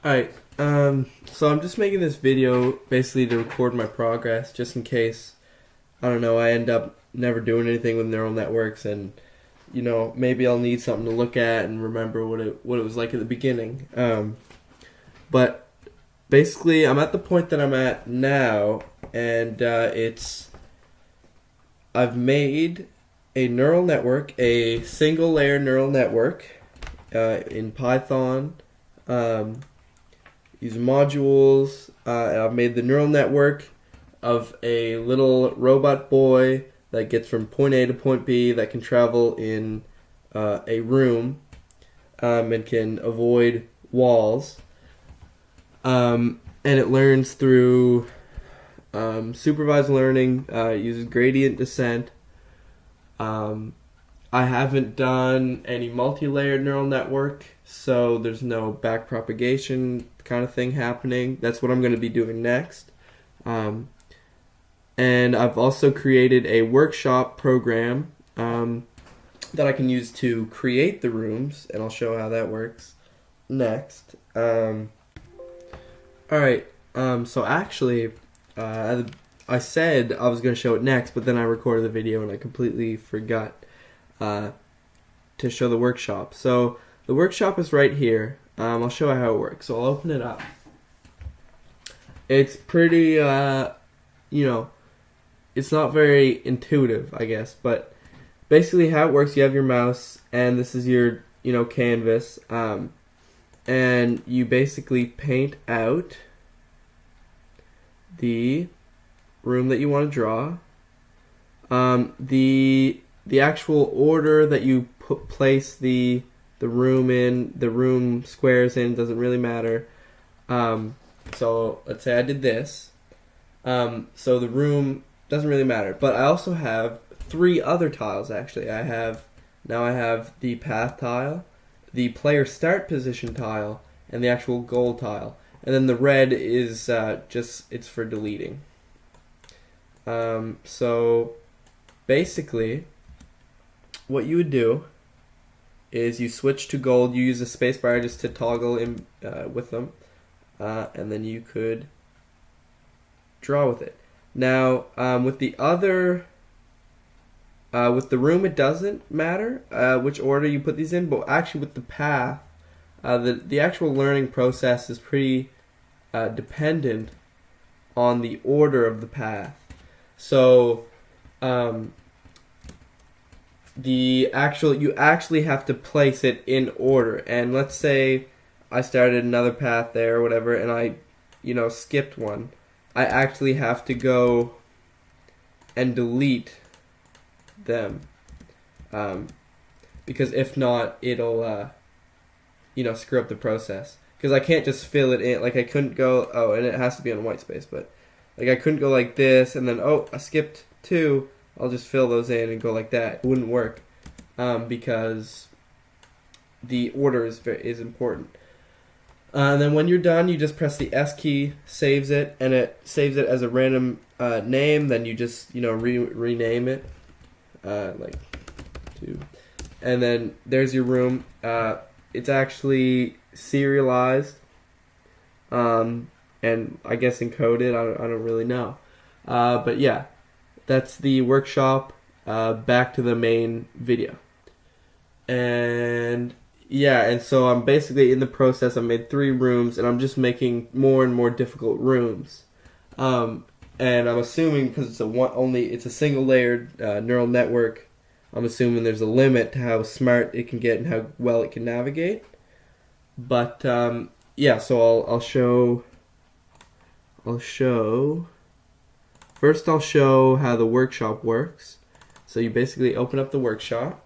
Alright, so I'm just making this video basically to record my progress, just in case, I don't know, I end up never doing anything with neural networks, and, maybe I'll need something to look at and remember what it was like at the beginning. But basically, I'm at the point that I'm at now, and I've made a neural network, a single layer neural network, in Python, using modules, and I've made the neural network of a little robot boy that gets from point A to point B, that can travel in a room, and can avoid walls. And it learns through supervised learning, uses gradient descent. I haven't done any multi-layered neural network, so there's no backpropagation kind of thing happening. That's what I'm going to be doing next. And I've also created a workshop program that I can use to create the rooms, and I'll show how that works next. Alright, so actually, I said I was going to show it next, but then I recorded the video and I completely forgot to show the workshop. So the workshop is right here. I'll show you how it works. So I'll open it up. It's pretty, it's not very intuitive, I guess, but basically how it works, you have your mouse, and this is your, canvas, and you basically paint out the room that you want to draw. The actual order that you place the room in, the room squares in, doesn't really matter. So let's say I did this. So the room doesn't really matter. But I also have 3 other tiles, actually. I have the path tile, the player start position tile, and the actual goal tile. And then the red is it's for deleting. So basically, what you would do is you switch to gold. You use the spacebar just to toggle in with them, and then you could draw with it. Now, with the room, it doesn't matter which order you put these in, but actually with the path, the actual learning process is pretty dependent on the order of the path. So, you actually have to place it in order. And let's say I started another path there or whatever, and I, skipped one. I actually have to go and delete them, because if not, it'll screw up the process. Because I can't just fill it in. Like, I couldn't go, and it has to be on white space, but like I couldn't go like this and then I skipped 2. I'll just fill those in and go like that. It wouldn't work, because the order is important. And then when you're done, you just press the S key, saves it, and it saves it as a random name. Then you just rename it, like 2, and then there's your room. It's actually serialized, and I guess encoded. I don't really know, but yeah, that's the workshop. Back to the main video, and so I'm basically in the process. I made 3 rooms, and I'm just making more and more difficult rooms. And I'm assuming, because it's a single layered neural network, I'm assuming there's a limit to how smart it can get and how well it can navigate. But so I'll show. First, I'll show how the workshop works. So you basically open up the workshop.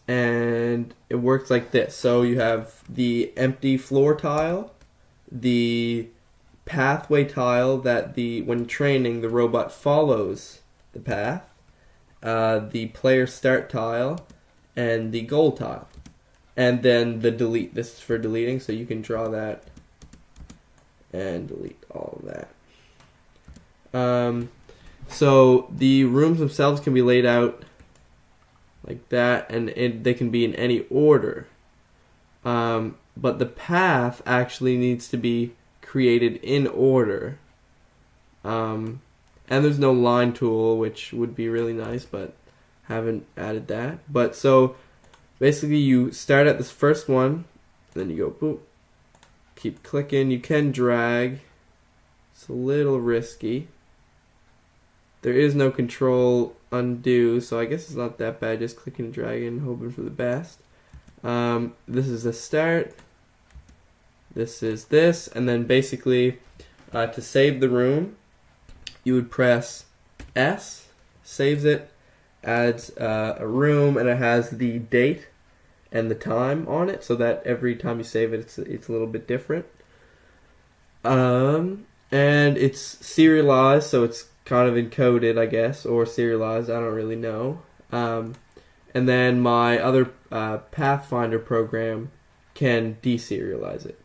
And it works like this. So you have the empty floor tile, the pathway tile that when training, the robot follows the path, the player start tile, and the goal tile. And then the delete. This is for deleting, so you can draw that and delete all of that. So the rooms themselves can be laid out like that, and they can be in any order. But the path actually needs to be created in order. And there's no line tool, which would be really nice, but haven't added that. But so basically you start at this first one, then you go boop, keep clicking. You can drag. It's a little risky. There is no control undo, so I guess it's not that bad. Just clicking and dragging, hoping for the best. This is the start. This is this, and then basically to save the room, you would press S, saves it, adds a room, and it has the date and the time on it, so that every time you save it, it's a little bit different. And it's serialized, so it's kind of encoded, I guess, or serialized. I don't really know. And then my other Pathfinder program can deserialize it.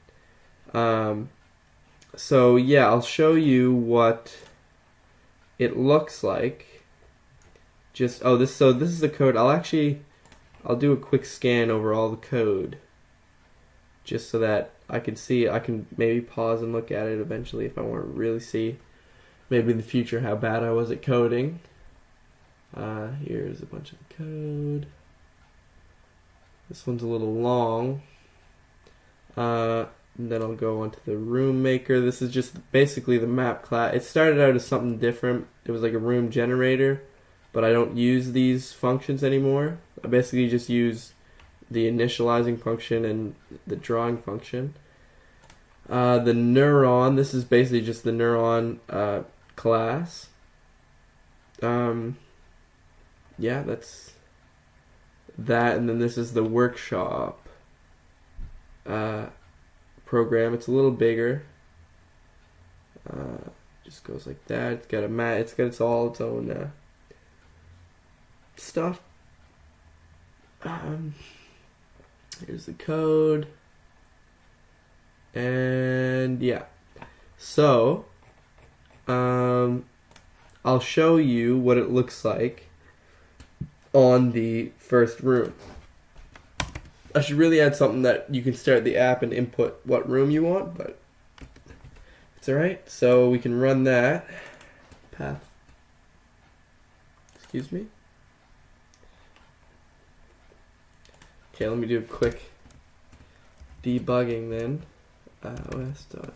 So yeah, I'll show you what it looks like. This is the code. I'll do a quick scan over all the code, just so that I can see. I can maybe pause and look at it eventually if I want to really see, maybe in the future, how bad I was at coding. Here's a bunch of the code. This one's a little long. And then I'll go onto the room maker. This is just basically the map class. It started out as something different. It was like a room generator, but I don't use these functions anymore. I basically just use the initializing function and the drawing function. The neuron, this is basically just the neuron class. Yeah, that's that. And then this is the workshop program. It's a little bigger. Just goes like that. It's got a mat. It's got its own stuff. Here's the code. And yeah. So I'll show you what it looks like on the first room. I should really add something that you can start the app and input what room you want, but it's alright. So we can run that. Path. Excuse me. Okay, let me do a quick debugging then. OS dot.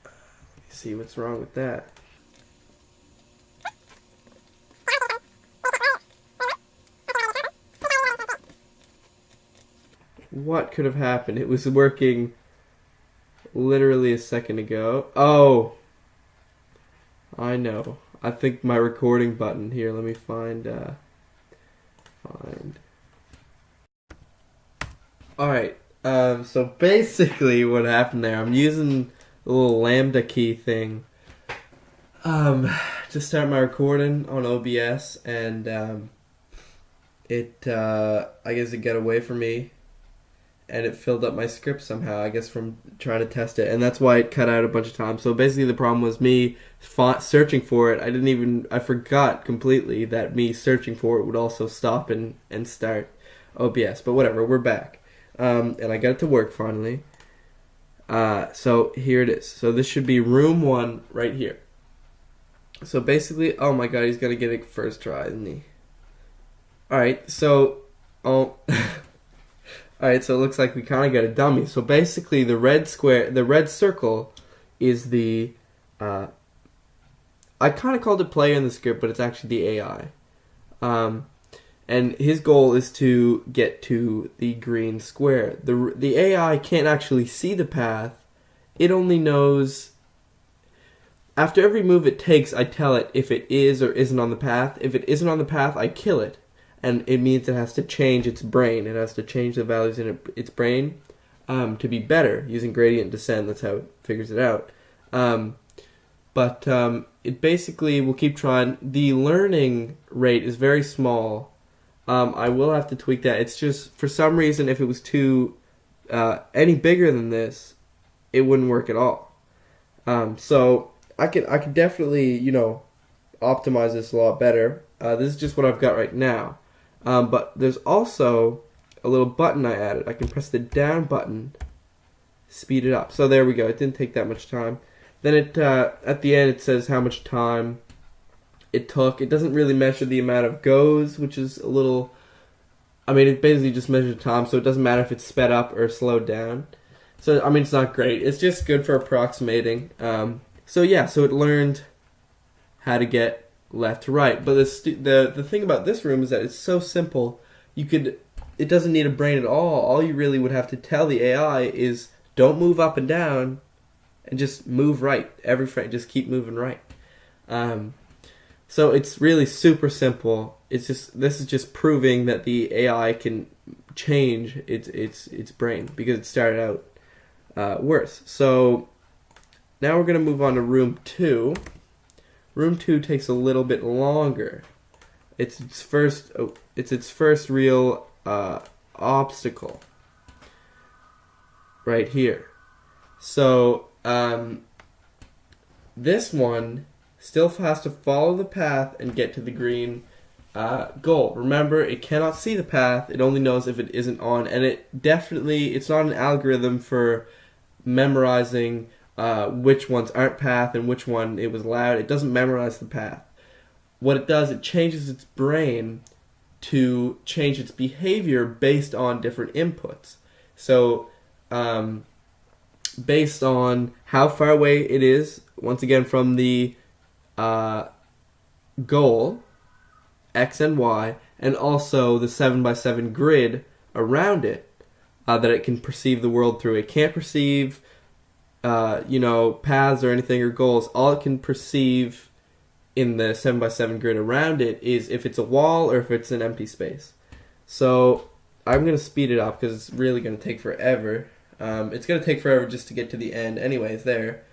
Let me see what's wrong with that. What could have happened? It was working literally a second ago. Oh, I know. I think my recording button here. Let me find. All right. So basically, what happened there? I'm using the little lambda key thing. To start my recording on OBS, and I guess it got away from me. And it filled up my script somehow, I guess, from trying to test it. And that's why it cut out a bunch of times. So basically the problem was me searching for it. I forgot completely that me searching for it would also stop and start OBS. But whatever, we're back. And I got it to work finally. So here it is. So this should be room 1 right here. So basically, oh my god, he's going to get it first try, isn't he? Alright, so... Alright, so it looks like we kind of got a dummy. So basically the red circle is the, I kind of called it player in the script, but it's actually the AI. And his goal is to get to the green square. The AI can't actually see the path. It only knows, after every move it takes, I tell it if it is or isn't on the path. If it isn't on the path, I kill it. And it means it has to change its brain. It has to change the values in its brain to be better using gradient descent. That's how it figures it out. But it basically will keep trying. The learning rate is very small. I will have to tweak that. It's just, for some reason, if it was any bigger than this, it wouldn't work at all. So I could definitely, optimize this a lot better. This is just what I've got right now. But there's also a little button I added. I can press the down button, speed it up. So there we go. It didn't take that much time. Then it at the end it says how much time it took. It doesn't really measure the amount of goes, which is a little... I mean, it basically just measures time, so it doesn't matter if it's sped up or slowed down. So, I mean, it's not great. It's just good for approximating. So it learned how to get left to right. But the thing about this room is that it's so simple. It doesn't need a brain at all. All you really would have to tell the AI is don't move up and down, and just move right every frame. Just keep moving right. So it's really super simple. This is just proving that the AI can change its brain because it started out worse. So now we're gonna move on to room 2. Room 2 takes a little bit longer. It's its first real obstacle right here. So this one still has to follow the path and get to the green goal. Remember, it cannot see the path. It only knows if it isn't on, and it's not an algorithm for memorizing which ones aren't path and which one it was allowed. It doesn't memorize the path. What it does, it changes its brain to change its behavior based on different inputs. So, based on how far away it is, once again from the goal, X and Y, and also the 7x7 grid around it that it can perceive the world through. It can't perceive, paths or anything or goals. All it can perceive in the 7x7 grid around it is if it's a wall or if it's an empty space. So I'm going to speed it up because it's really going to take forever. It's going to take forever just to get to the end anyways there.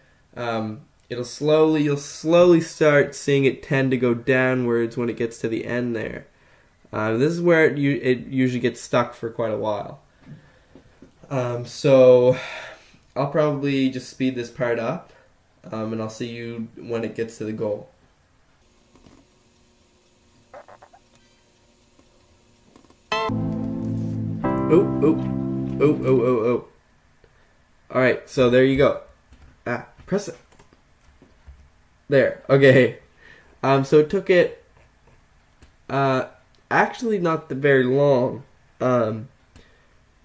You'll slowly start seeing it tend to go downwards when it gets to the end there. This is where it usually gets stuck for quite a while. So I'll probably just speed this part up, and I'll see you when it gets to the goal. Oh. Alright, so there you go. Press it. There. Okay. So it took it actually not very long.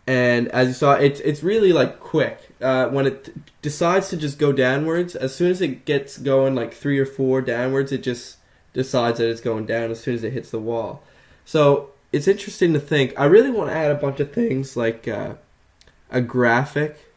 And as you saw, it's really like quick. When it decides to just go downwards, as soon as it gets going like 3 or 4 downwards, it just decides that it's going down as soon as it hits the wall. So it's interesting to think. I really want to add a bunch of things like a graphic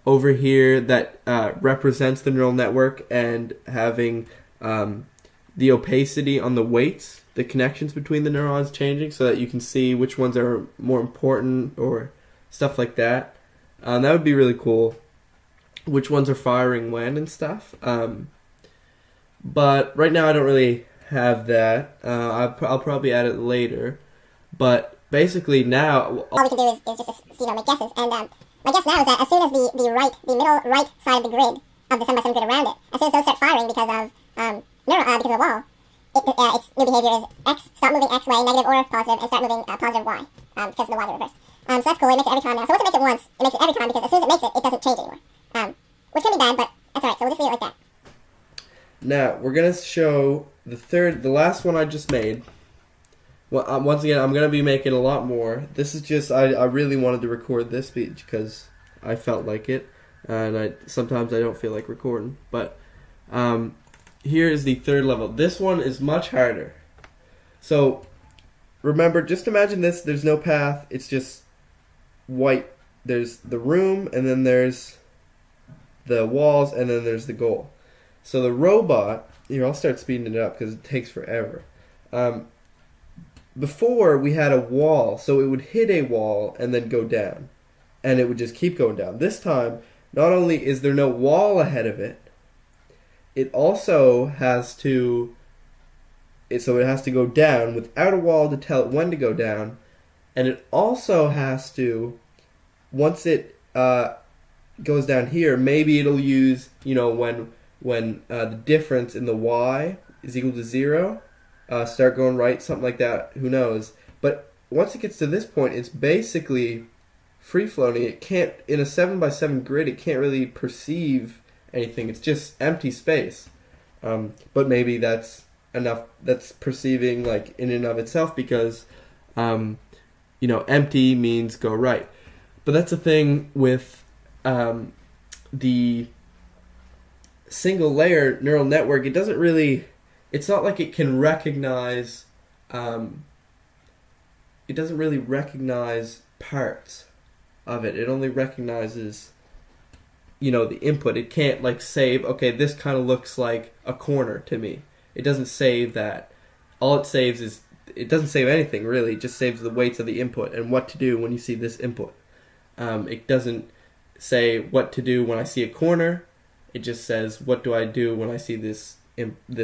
over here that represents the neural network and having the opacity on the weights, the connections between the neurons changing so that you can see which ones are more important or stuff like that. That would be really cool. Which ones are firing when and stuff. But right now I don't really have that. I'll probably add it later. But basically now... all we can do is just make guesses. And my guess now is that as soon as the middle right side of the grid, of the 7x7 grid around it, as soon as those start firing because of because of the wall, its new behavior is X, stop moving X way, negative or positive, and start moving positive Y, because the Y's are reversed. So that's cool. It makes it every time now. So once it makes it once, it makes it every time because as soon as it makes it, it doesn't change anymore. Which can be bad, but that's alright. So we'll just leave it like that. Now, we're going to show the last one I just made. Well, once again, I'm going to be making a lot more. This is just, I really wanted to record this speech because I felt like it. And sometimes I don't feel like recording. But here is the third level. This one is much harder. So, remember, just imagine this. There's no path. It's just white. There's the room, and then there's the walls, and then there's the goal. So the robot, here, I'll start speeding it up because it takes forever. Before, we had a wall, so it would hit a wall and then go down. And it would just keep going down. This time, not only is there no wall ahead of it, it also has to... So it has to go down without a wall to tell it when to go down. And it also has to, once it goes down here, maybe it'll use, when the difference in the y is equal to 0, start going right, something like that, who knows. But once it gets to this point, it's basically free floating. It can't, in a 7x7 grid, it can't really perceive anything. It's just empty space. But maybe that's enough. That's perceiving like in and of itself because, empty means go right. But that's the thing with the single layer neural network. It doesn't really. It's not like it can recognize. It doesn't really recognize parts of it. It only recognizes, the input. It can't like save, okay, this kind of looks like a corner to me. It doesn't save that. All it saves is, it doesn't save anything really. It just saves the weights of the input and what to do when you see this input. It doesn't say what to do when I see a corner. It just says, what do I do when I see this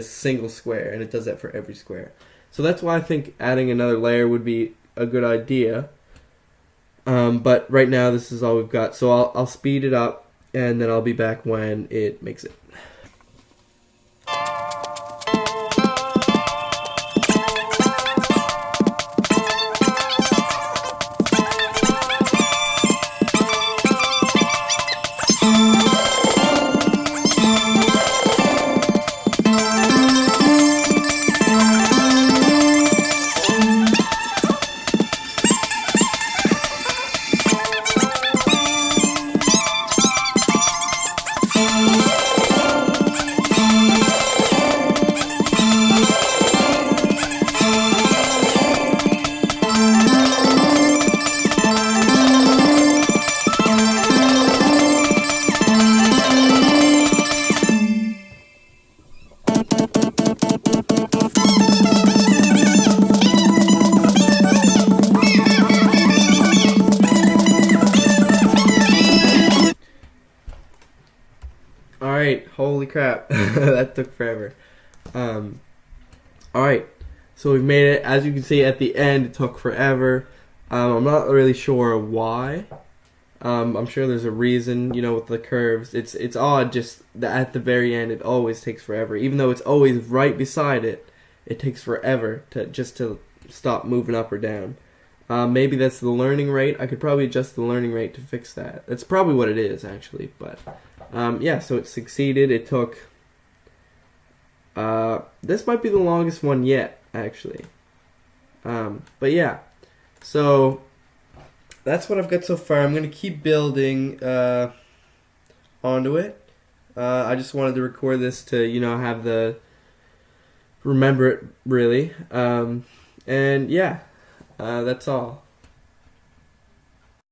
single square? And it does that for every square. So that's why I think adding another layer would be a good idea. But right now this is all we've got. So I'll speed it up and then I'll be back when it makes it. Alright, holy crap. That took forever. Alright, so we've made it. As you can see at the end, it took forever. I'm not really sure why. I'm sure there's a reason, with the curves. It's odd just that at the very end it always takes forever. Even though it's always right beside it, it takes forever to stop moving up or down. Maybe that's the learning rate. I could probably adjust the learning rate to fix that. That's probably what it is, actually. But so it succeeded. It took. This might be the longest one yet, actually. But yeah, so that's what I've got so far. I'm gonna keep building onto it. I just wanted to record this to have the remember it really. And yeah. That's all.